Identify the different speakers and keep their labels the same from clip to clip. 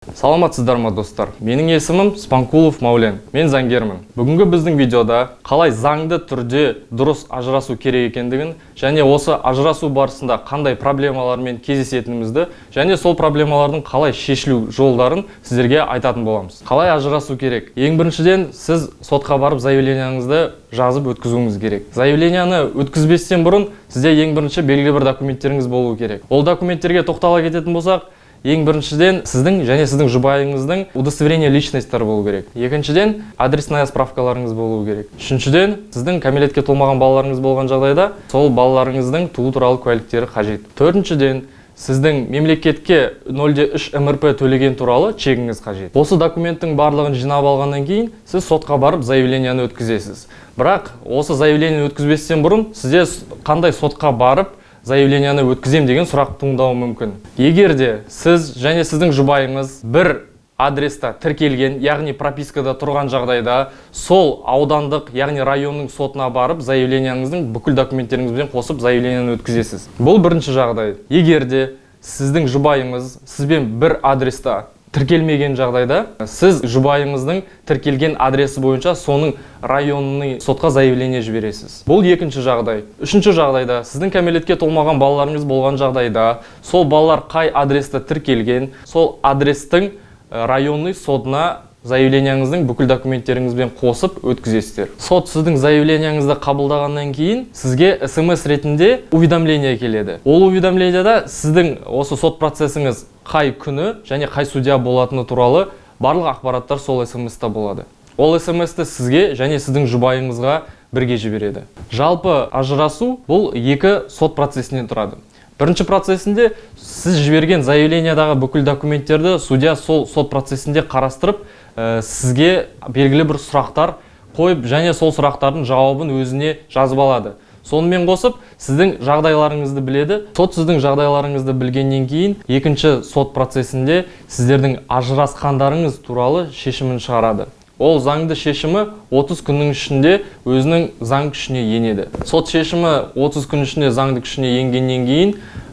Speaker 1: Саламатсыздар ма достар? Менің есімім Спанкулов Маулен. Мен заңгермін. Бүгінгі біздің видеода қалай заңды түрде дұрыс ажырасу керек екендігін, және осы ажырасу барысында қандай проблемалармен кездесетінімізді, және сол проблемалардың қалай шешілу жолдарын сіздерге айтатын боламыз. Қалай ажырасу керек? Ең біріншіден сіз сотқа барып заявленияңызды жазып өткізуіңіз керек. Заявленияны өткізбестен бұрын сізде ең бірінші белгілі бір документтеріңіз болуы керек. Ол документтерге тоқтала кететін болсақ, ең біріншіден сіздің және сіздің жұбайыңыздың удостоверение личностьтары болу керек. Екіншіден адресная справкаларыңыз болу керек. Үшіншіден сіздің кәмелетке толмаған балаларыңыз болған жағдайда сол балаларыңыздың туу туралы куәліктері қажет. Төртіншіден сіздің мемлекетке 0,3 МРП төлеген туралы чегіңіз қажет. Осы документтің барлығын жинап алғаннан кейін сіз сотқа барып заявленияны өткізесіз. Бірақ осы заявленияны өткізбестен бұрын сізде қандай сотқа барып заявленияны өткізем деген сұрақ туындауы мүмкін. Егер де сіз және сіздің жұбайыңыз бір адреста тіркелген, яғни пропискада тұрған жағдайда, сол аудандық, яғни районның сотына барып заявленияңыздың бүкіл документтеріңізбен қосып заявленияны өткізесіз. Бұл бірінші жағдай. Егер де сіздің жұбайыңыз сізбен бір адреста тіркелмеген жағдайда, сіз жұбайыңыздың тіркелген адресі бойынша соның районный сотқа заявление жібересіз. Бұл екінші жағдай. Үшінші жағдайда, сіздің кәмелетке толмаған балаларыңыз болған жағдайда, сол балалар қай адреста тіркелген, сол адрестің районный сотына заявленияңыздың бүкіл документтеріңізбен қосып өткізесіздер. Сот сіздің заявленияңызды қабылдағаннан кейін сізге СМС ретінде уведомление келеді. Ол уведомлениеда сіздің осы сот процесіңіз қай күні және қай судья болатыны туралы барлық ақпараттар сол СМС-та болады. Ол СМС-ті сізге және сіздің жұбайыңызға бірге жібереді. Жалпы ажырасу бұл екі сот процесінен тұрады. Бірінші процесінде сіз жіберген заявлениядағы бүкіл документтерді судья сол сот процесінде қарастырып, сізге белгілі бір сұрақтар қойып, және сол сұрақтардың жауабын өзіне жазып алады. Сонымен қосып, сіздің жағдайларыңызды біледі. Сот сіздің жағдайларыңызды білгеннен кейін, екінші сот процесінде сіздердің ажырасқандарыңыз туралы шешімін шығарады. Ол заңды шешімі 30 күннің ішінде өзінің заң күшіне енеді. Сот шешімі 30 күн ішінде заңды күшіне енгеннен кейін,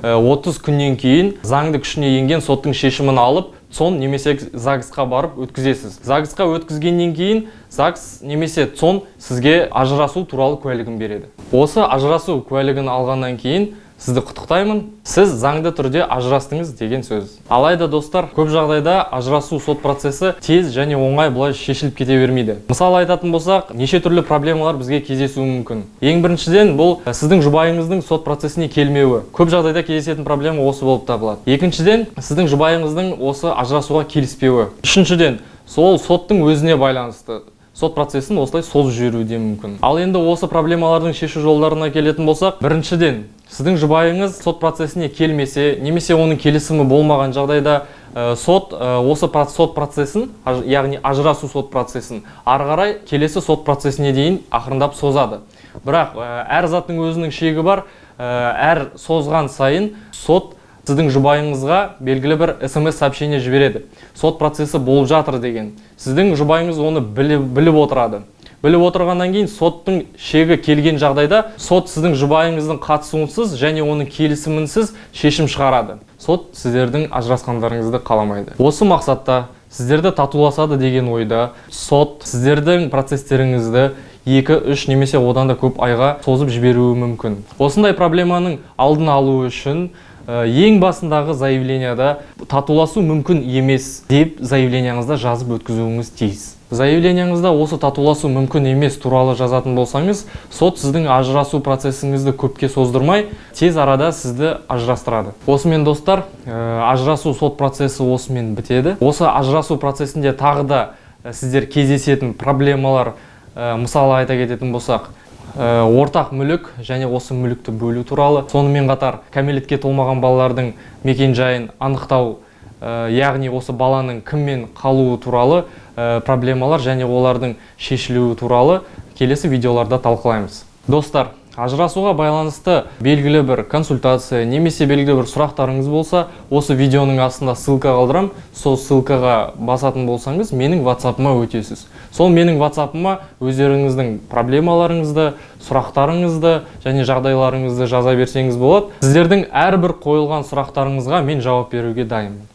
Speaker 1: 30 күннен кейін заңды күшіне енген соттың шешімін алып, ЦОН немесе ЗАГСқа барып өткізесіз. ЗАГСқа өткізгеннен кейін ЗАГС немесе ЦОН сізге ажырасу туралы куәлігін береді. Осы ажырасу куәлігін алғаннан кейін сізді құттықтаймын, сіз заңды түрде ажырастыңыз деген сөз. Алайда достар, көп жағдайда ажырасу сот процесі тез және оңай бұлай шешіліп кете бермейді. Мысалы айтатын болсақ, неше түрлі проблемалар бізге кездесуі мүмкін. Ең біріншіден бұл сіздің жұбайыңыздың сот процесіне келмеуі. Көп жағдайда кездесетін проблема осы болып табылады. Екіншіден, сіздің жұбайыңыздың осы ажырасуға келіспеуі. Үшіншіден, сол соттың өзіне байланысты. Сот процесін осылай созып жіберуі де мүмкін. Ал енді осы проблемалардың шешу жолдарына келетін болсақ, біріншіден, сіздің жұбайыңыз сот процесіне келмесе, немесе оның келісімі болмаған жағдайда сот осы сот процесін, яғни ажырасу сот процесін ары қарай келесі сот процесіне дейін ақырындап созады. Бірақ әр заттың өзінің шегі бар, әр созған сайын сот сіздің жұбайыңызға белгілі бір СМС сообщение жібереді. Сот процесі болып жатыр деген. Сіздің жұбайыңыз оны біліп отырады. Біліп отырғаннан кейін соттың шегі келген жағдайда сот сіздің жұбайыңыздың қатысуынсыз және оның келісімінсіз шешім шығарады. Сот сіздердің ажырасқандарыңызды қаламайды. Осы мақсатта сіздерді татуласады деген ойда сот сіздердің процестеріңізді 2-3 немесе одан да көп айға созып жіберуі мүмкін. Осындай проблеманың алдын алу үшін ең басындағы заявленияда татуласу мүмкін емес деп заявленияңызда жазып өткізуіңіз тиіс. Заявленияңызда осы татуласу мүмкін емес туралы жазатын болсаңыз, сот сіздің ажырасу процесіңізді көпке создырмай, тез арада сізді ажырастырады. Осымен достар, ажырасу сот процесі осымен бітеді. Осы ажырасу процесінде тағы да сіздер кездесетін проблемалар, мысалы айта кететін болсақ, ортақ мүлік және осы мүлікті бөлу туралы. Сонымен қатар кәмелетке толмаған балалардың мекен-жайын анықтау, яғни осы баланың кіммен қалуы туралы проблемалар және олардың шешілуі туралы келесі видеоларда талқылаймыз. Достар, ажырасуға байланысты белгілі бір консультация немесе белгілі бір сұрақтарыңыз болса, осы видеоның астында ссылка қалдырам. Сол ссылкаға басатын болсаңыз, менің WhatsApp-ыма өтесіз. Сол менің WhatsApp-ыма өздеріңіздің проблемаларыңызды, сұрақтарыңызды және жағдайларыңызды жаза берсеңіз болады. Сіздердің әрбір қойылған сұрақтарыңызға мен жауап беруге дайынмын.